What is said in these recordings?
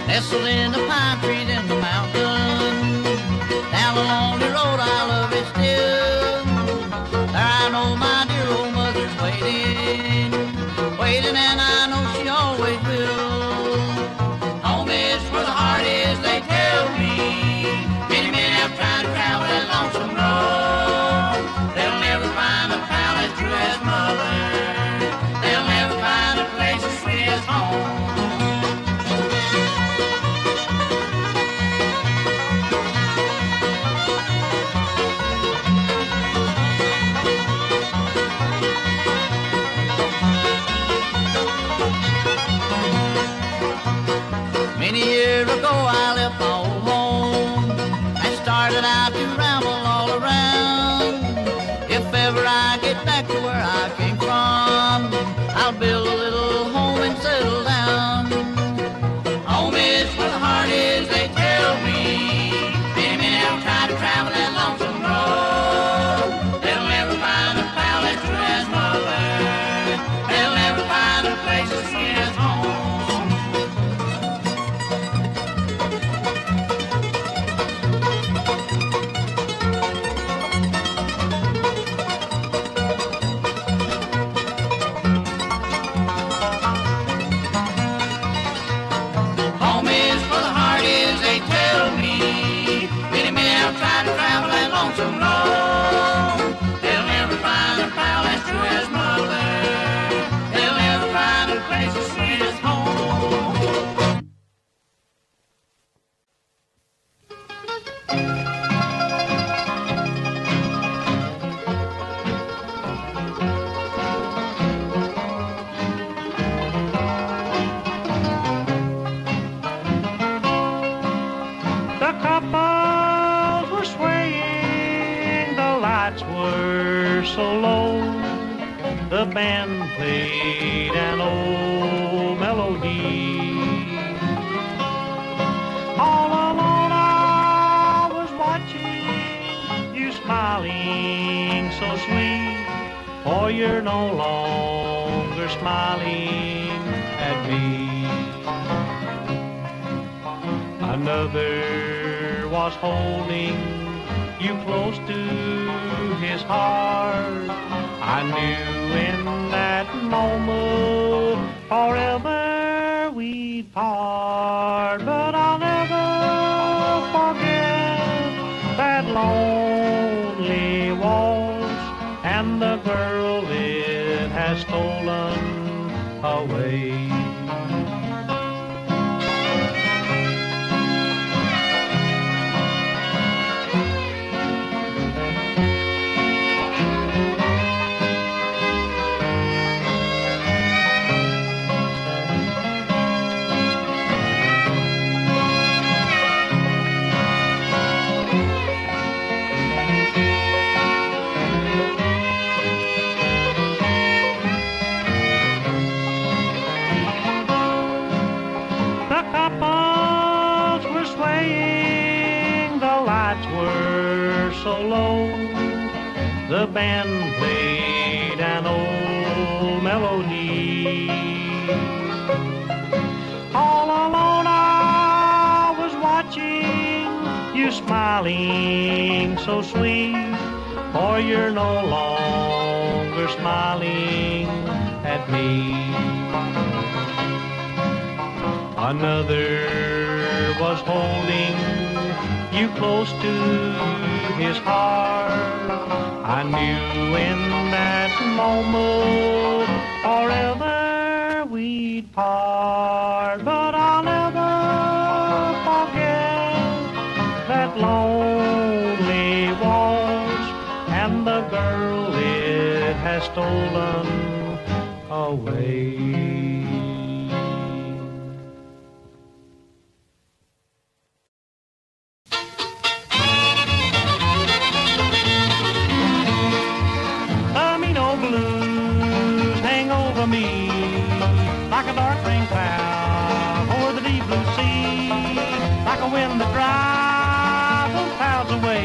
Nestled in the pine trees in the mountain, down the lonely road I love it still. There I know my dear old mother's waiting, waiting, and I know she always will. Home is where the heart is, they tell me. Many men have tried to travel that lonesome road. They'll never find a pal as true as mother. They'll never find a place as sweet as home. Many years ago I left my old home and started out to ramble all around. If ever I get back to where I came from, I'll build a little home and settle down. Home is where the heart is, they tell me. Many men have tried to travel that lonesome road. They'll never find a pal as true as mother. They'll never find a place as sweet as home. Try to travel that lonesome road. They'll never find a pal as true as mother. They'll never find a place as sweet as home. The couple were swaying, the lights were so low. The band played an old melody. All alone I was watching you smiling so sweet, for you're no longer smiling at me. Another was holding you close to his heart. I knew in that moment forever we'd part, but I'll never forget that lonely waltz and the girl it has stolen away. So low, the band played an old melody. All alone I was watching you smiling so sweet, for you're no longer smiling at me. Another was holding you close to his heart. I knew in that moment forever we'd part, but I'll never forget that lonely waltz and the girl it has stolen away. Me like a dark rain cloud o'er the deep blue wind that drives those clouds away.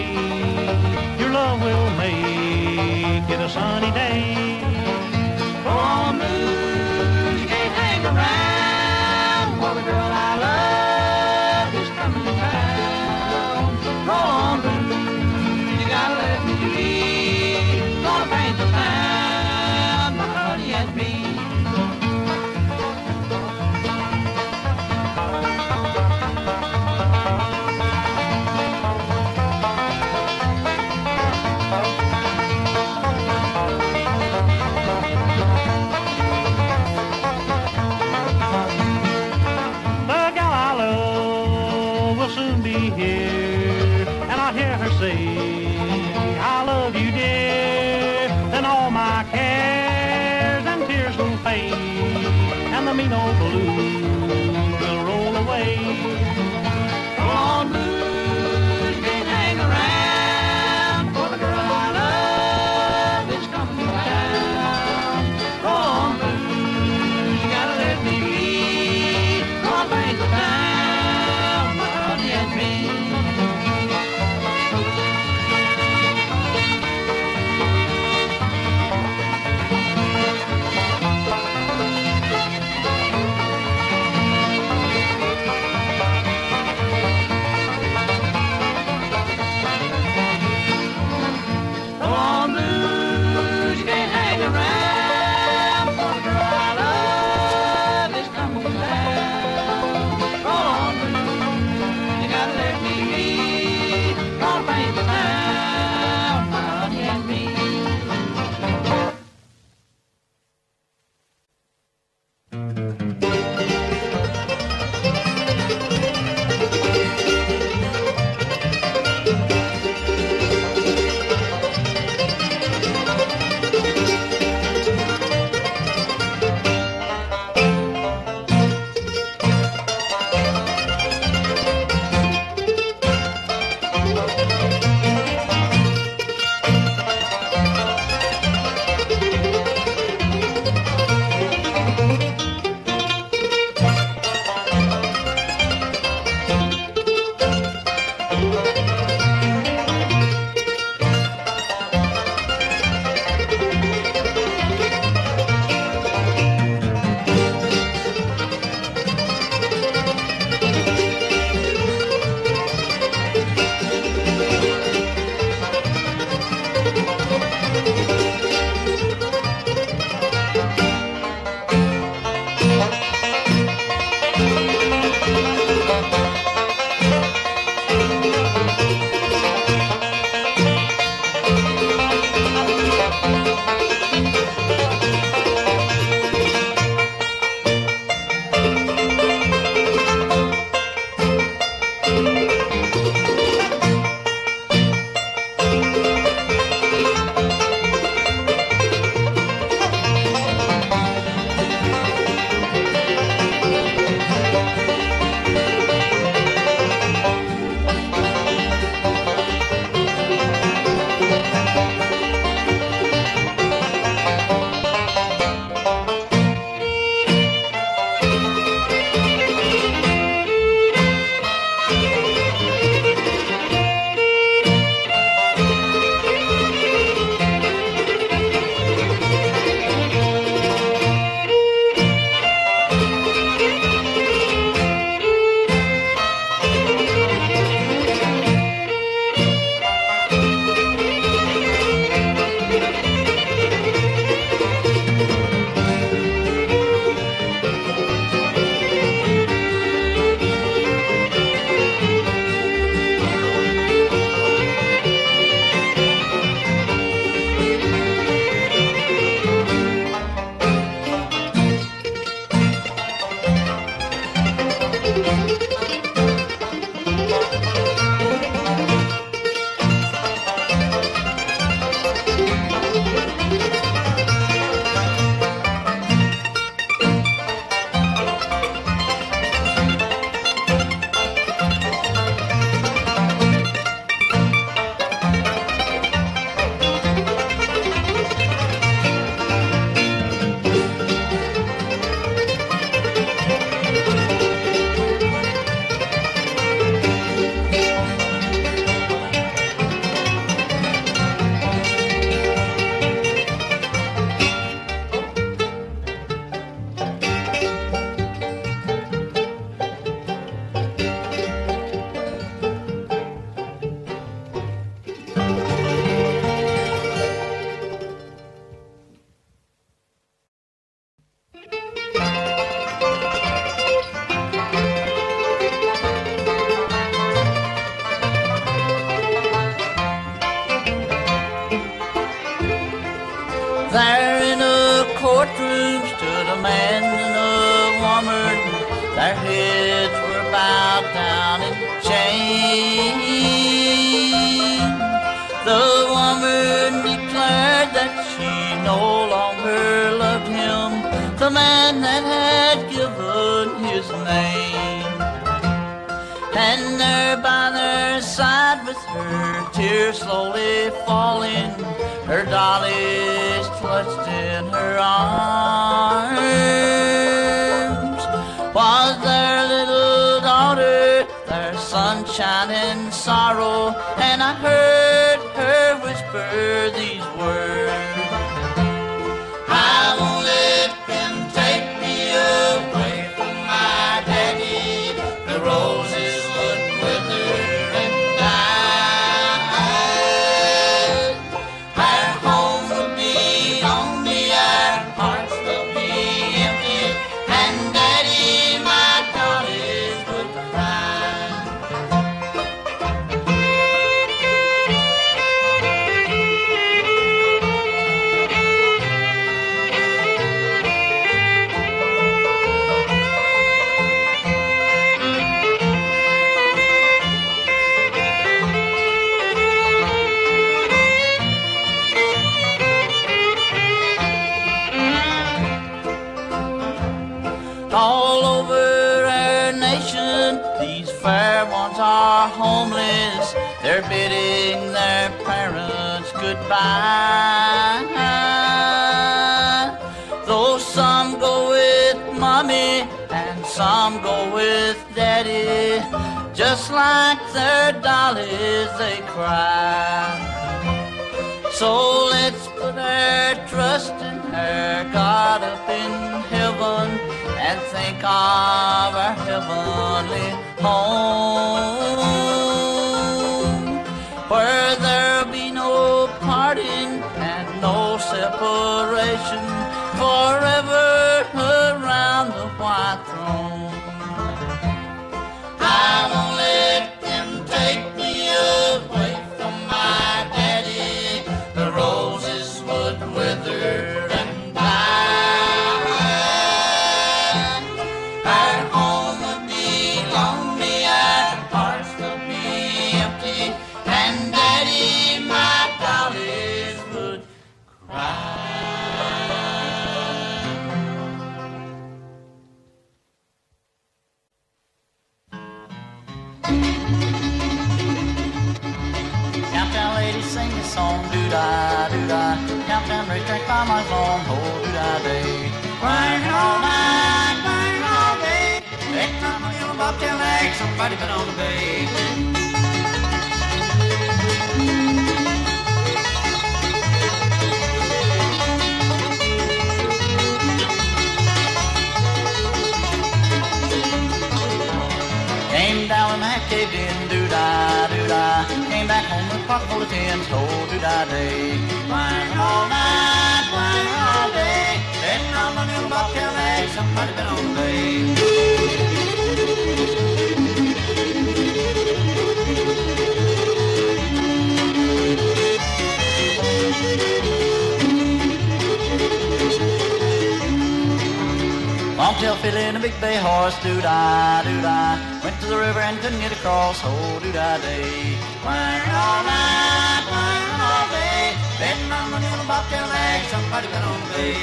Your love will make it a sunny day. Go on, blues, you can't hang around, for the girl I love is coming to town. Go on, blues, you gotta let me be. Gonna paint the town, my honey and me. Say, I love you, dear, then all my cares and tears will fade, and the mean old blues will roll away. Come on, blues, you can't hang around, for the girl I love is coming to town. Go on, blues, you gotta let me be. Gonna paint the town, my honey and me. their heads were bowed down in shame. The woman declared that she no longer loved him, the man that had given his name. And there by their side with her tears slowly falling, her dollies clutched in her arms, was their little daughter, their sunshine and sorrow. And I heard her whisper these words, I won't let them take me away from my daddy. The roses would wither and die. Our home would be lonely, our hearts would be empty, and daddy, my dollies would cry. All over our nation, these fair ones are homeless. They're bidding their parents goodbye. Though some go with mommy and some go with daddy, just like their dollies they cry. So let's put our trust in our God up in heaven and think of our heavenly home, where there'll be no parting and no separation, forever around the white throne. I won't let them take me away from my daddy. The roses would wither and die. Our home would be lonely, our hearts would be empty, and daddy, my dollies would cry. Camptown ladies sing the song, doo-dah, doo-dah. Camptown racetrack by my long, oh, doo-dah day. Working all night, working all day. Letting on my little bobtail leg, somebody been on the bay. Came down and half caved in, doo-dah, doo-dah. Came back home with a pocket full of tins, oh, doo-dah day. Working all night, working all day. Letting on my little bobtail leg, somebody been on the bay. Longtail fiddle in a big bay horse, doo-dah, doo-dah. Went to the river and couldn't get across, oh, doo-dah day. Working all night, working all day. Betting on my little bobtail leg, somebody been on the bay.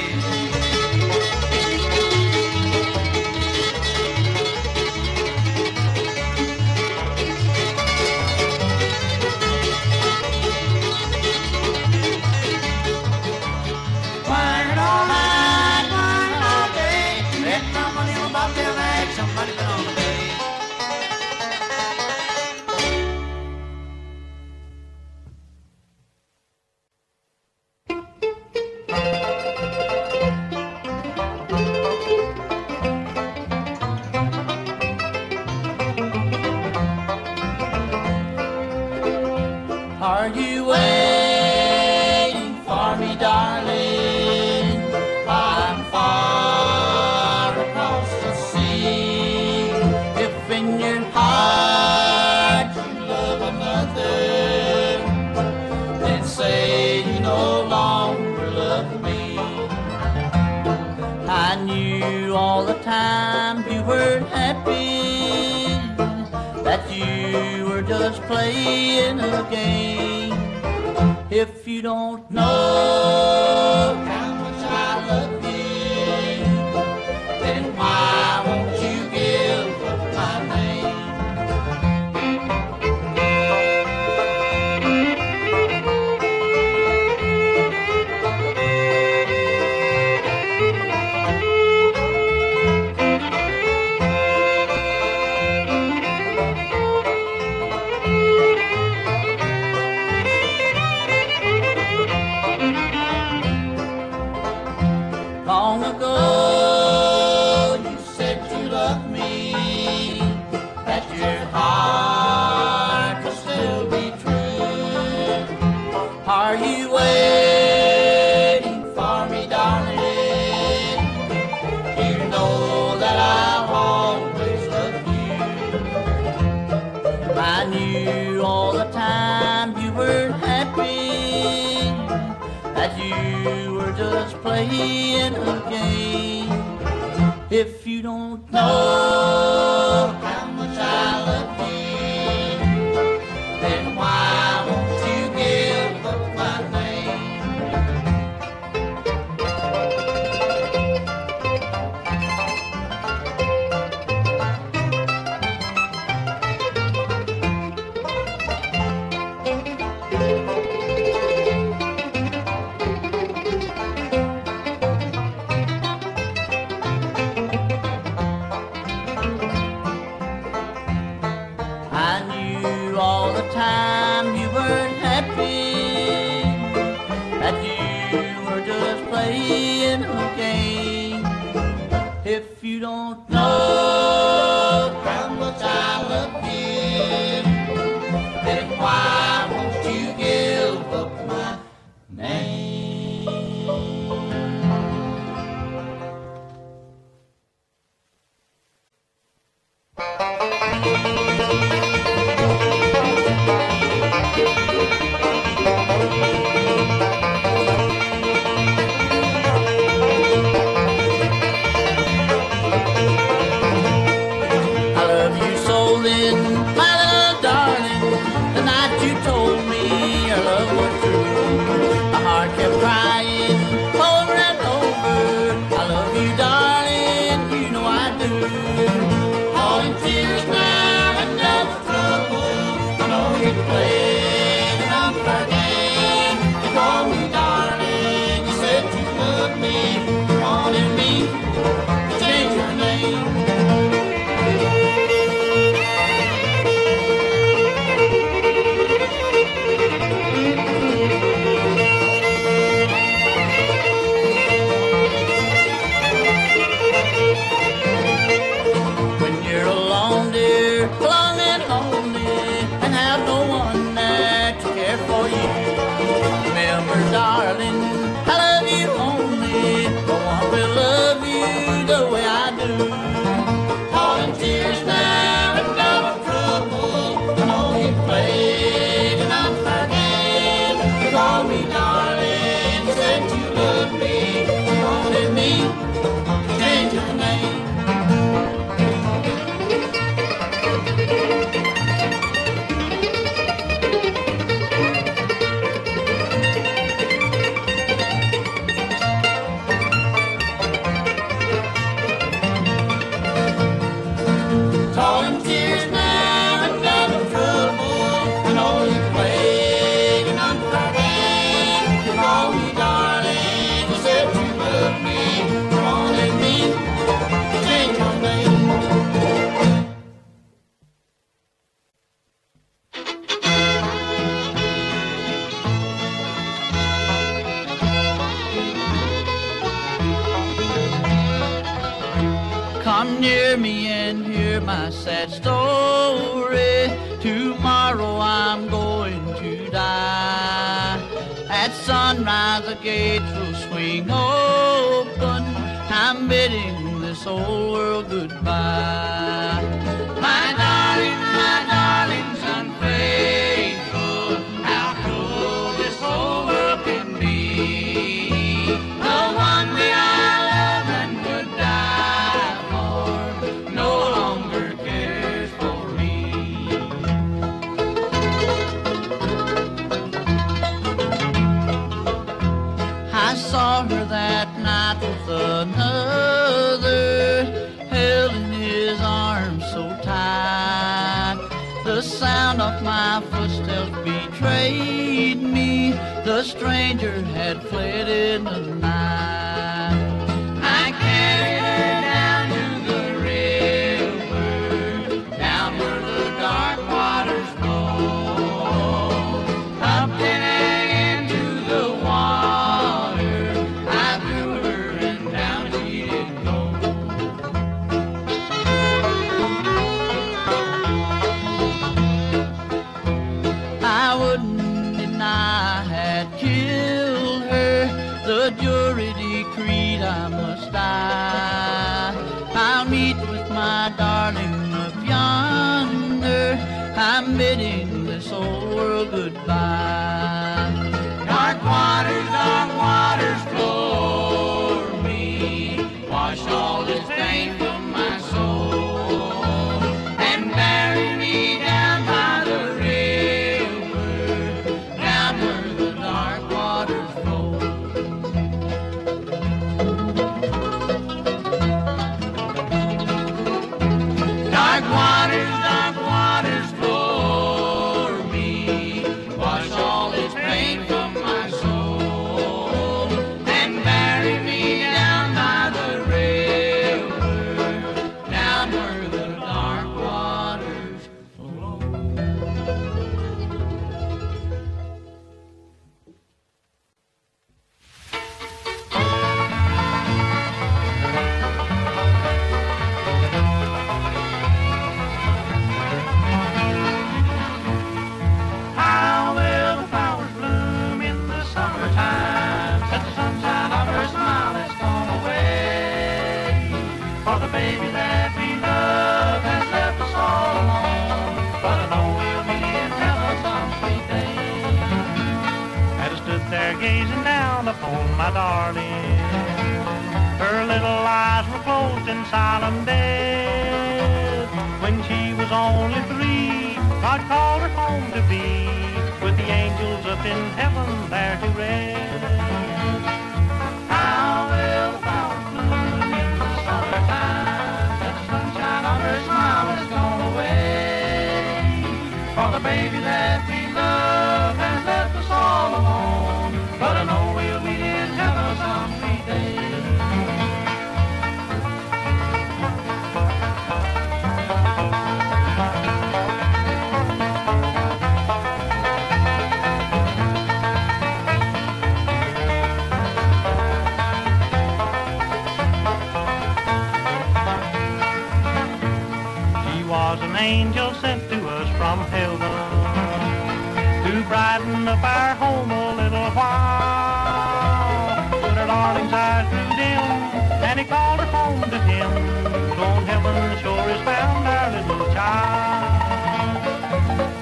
Working all night, working all day. Betting on my little bobtail leg, somebody been on the bay. weren't happy, that you were just playing a game. If you don't know how much I love you, then why won't you give up my name? Long ago you said you loved me, that your heart will still be true. Are you waiting for me, darling? You know that I'll always love you. I knew all the time you weren't happy, that you were just playing a game. If you don't know how much I love you, then why won't you give up my name? I knew all the time you weren't happy, that you were just playing a game. If you don't know how much I love you, then why won't you give up my name? I love you so then, my little darling. The night you told me our love was true, my heart kept crying over and over. I love you, darling, you know I do. All in tears now and double trouble. I know you played an unfair game. You called me darling, you said you loved me, you wanted me to change your name. When you're alone, dear, alone and lonely, and have no one there to care for you, remember, darling, I love you only. No one will love you the way I do. All in tears now and double trouble. I know you played an unfair game. You called me darling, you said you loved me, you wanted me to change your name. All in tears now and double trouble. I know you played an unfair game. You called me darling, you said you loved me, you wanted me to change your name. Come near me and hear my sad story. Tomorrow I'm going to die. At sunrise the gates will swing open. I'm bidding this old world goodbye. My darling's unfaithful. How cruel this whole world can be. The one we all love and would die for. No so tight. The sound of my footsteps betrayed me. The stranger had fled in the night. I carried her down to the river, down where the dark waters flow. Up and into the water, I threw her and down she did go. I wouldn't deny I had killed her. The jury decreed I must die. I'll meet with my darling up yonder. I'm bidding this old world goodbye. Dark waters flow o'er me. Wash all this pain from my soul and bury me down by the river, down where the dark waters flow. Dark waters flow o'er me. Wash all this pain from my soul and bury me down by the river, down where the dark waters flow. How will the flowers bloom in the summertime? Since the sunshine of her smile has gone away. For the baby that we love has left us all alone. But I know we'll meet in heaven some sweet day. Had I stood there gazing down upon my darling, her little eyes were closed in solemn death. When she was only 3, God called her home to be with the angels up in heaven there to rest. How will the flowers bloom in the summertime? That the sunshine of her smile has gone away. For the baby that we love has left us all alone. But I know we'll meet in heaven some sweet day. She was an angel sent to us from heaven to brighten up our home a little while. But her darling's eyes grew dim and he called her home to him. So in heaven sure is found our little child.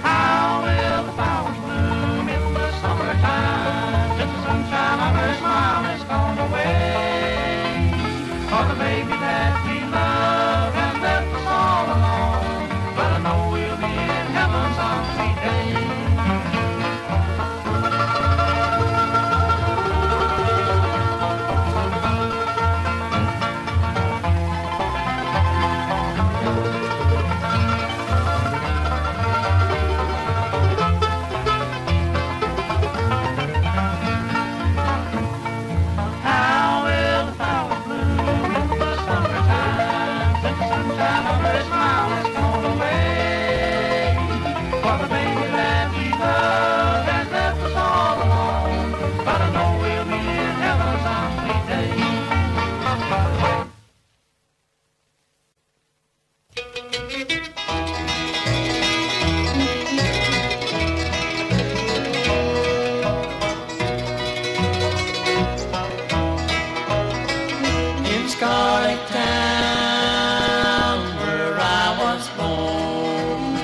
How will the flowers bloom in the summertime? Since the sunshine of her smile has gone away. For the baby that we love has left us all alone. But I know we'll be in heaven some sweet day. How will the flowers bloom in the summertime? Since the sunshine of her smile has gone away. For the baby that we love has left us all alone. But I know we'll be in heaven some sweet day. In Scarlet Town, where I was born,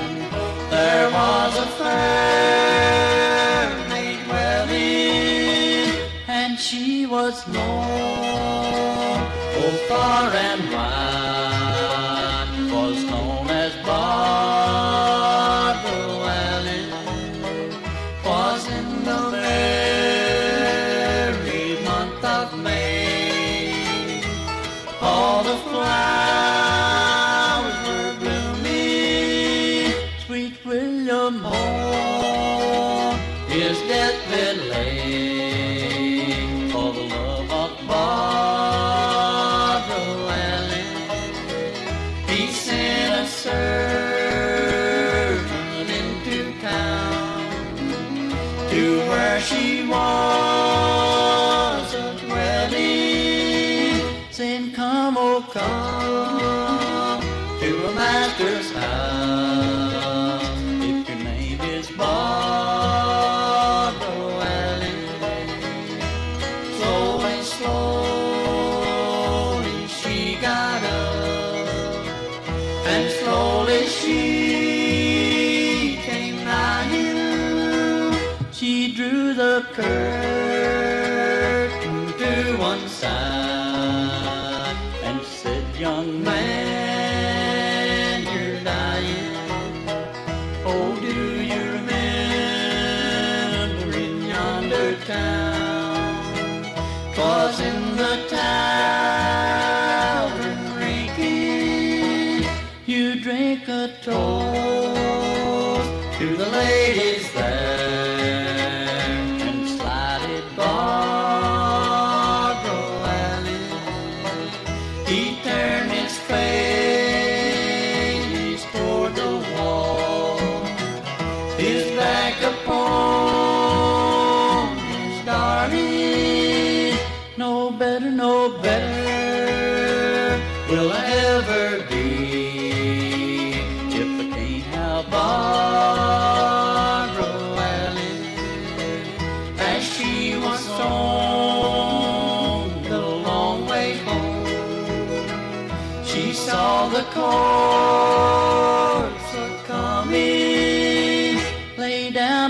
there was a fair maid dwelling, and she was known, oh, far and wide, was known as Barbara Welling. Was in the merry month of May. All the flowers were blooming evermore. His deathbed lay for the love of Barbara Allen. He sent a servant into town to where she was a dwelling, saying, "Come, oh come to a master's house if your name is Barbara Allen." Slowly, slowly she got up, and slowly she came nigh him. She drew the curtain to one side and said, "Young man, you're dying. Oh, do you remember in yonder town? 'Twas in the tavern drinking, you drink a toast to the ladies there, and slided Barbara Allen." He turned his face toward the wall, his back upon his darling. No better, no better will I ever be if I can't have Barbara Allen. As she was on the long way home, she saw the corpse a-coming. Lay down,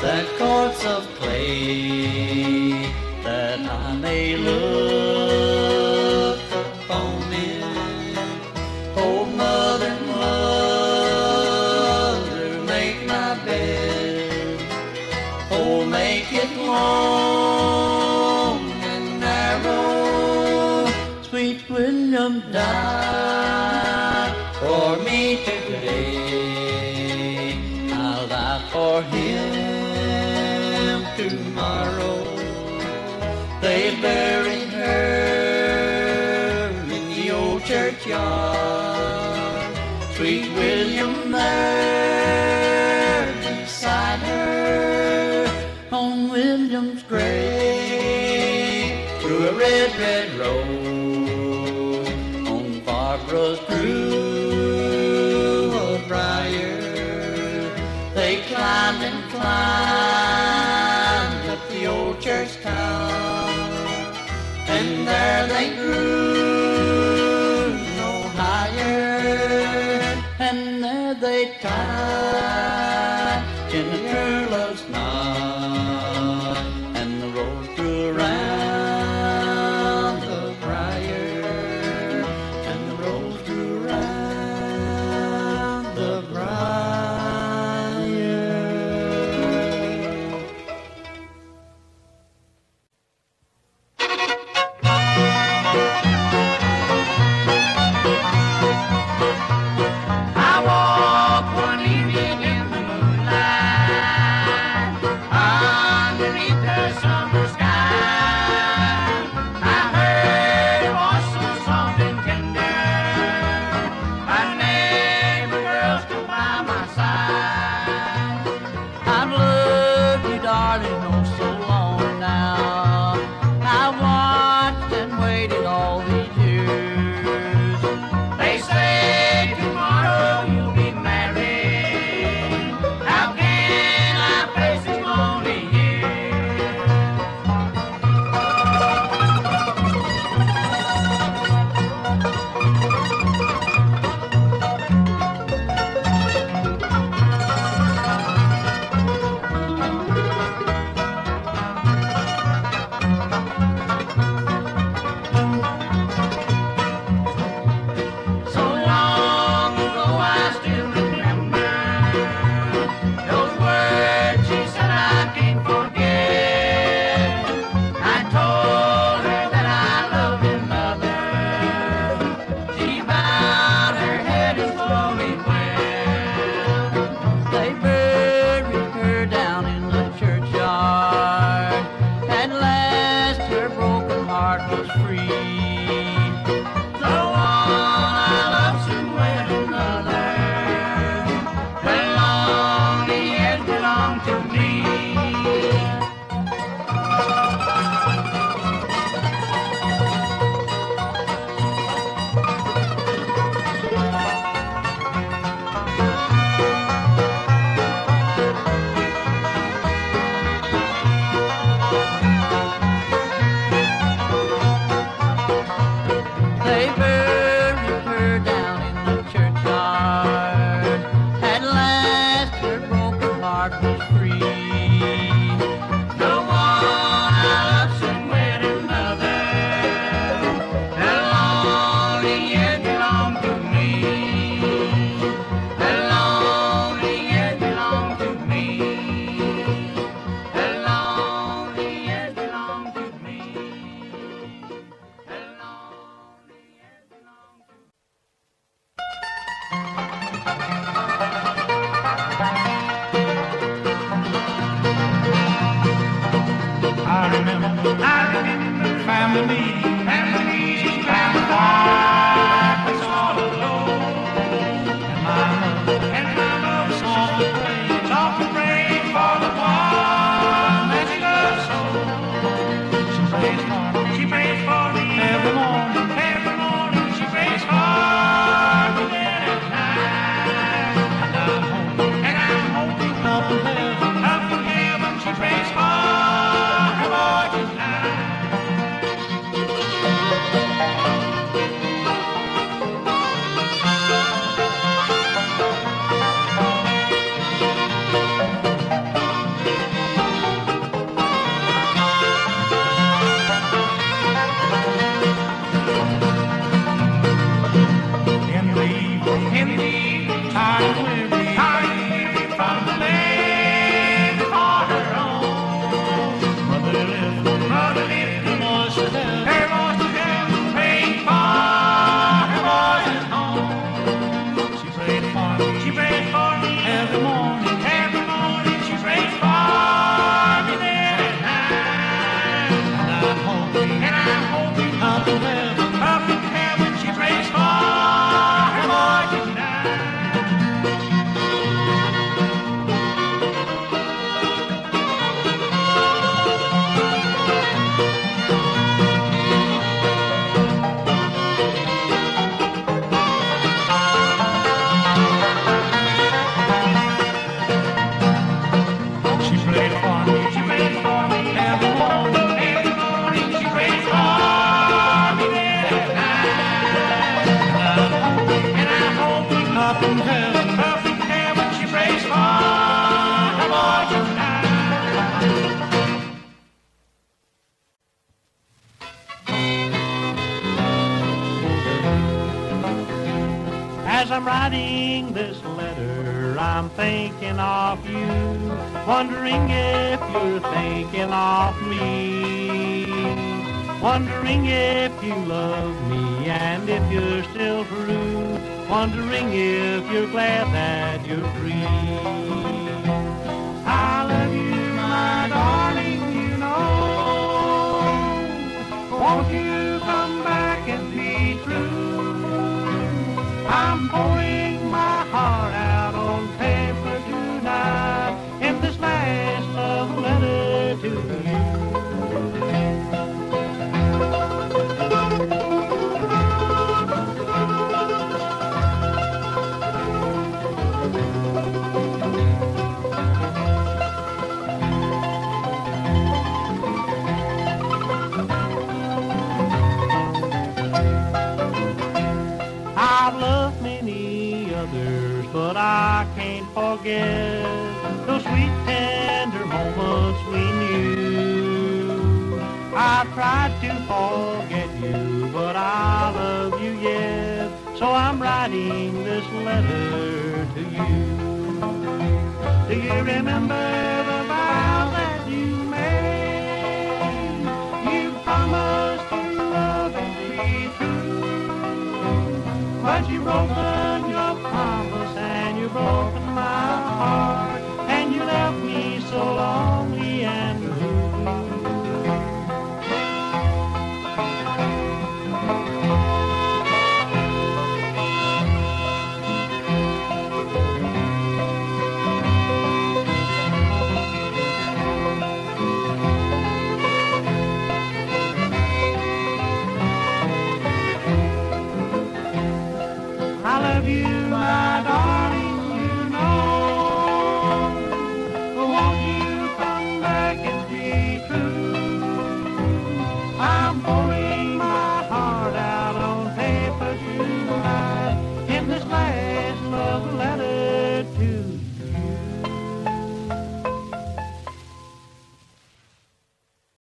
that corpse of clay, that I may look upon it. Oh, mother, mother, make my bed. Oh, make it long and narrow. Sweet William died for me today. I'll die for him tomorrow. They buried her in the old churchyard. Sweet William there beside her on William's grave. Through a red, red rose on Barbara's grew a briar. They climbed and climbed up the old church tower, and there they grew no higher, and there they tied in the true love's knot, and the rose grew around the briar, and the rose grew around the briar. I walked one evening As I'm writing this letter, I'm thinking of you, wondering if you're thinking of me, wondering if you love me and if you're still true, wondering if you're glad that you're free. I love you, my darling, you know. Won't you come back and be true? I'm pouring my heart out on paper tonight in this last love letter to you. I've loved many others, but I can't forget those sweet, tender moments we knew. I've tried to forget you, but I love you yet, so I'm writing this letter to you. Do you remember the vow that you made? You promised to love and be true. But you've broken your promise and you've broken my heart, and you left me so lonely and blue. I love you, my darling, you know. Won't you come back and be true? I'm pouring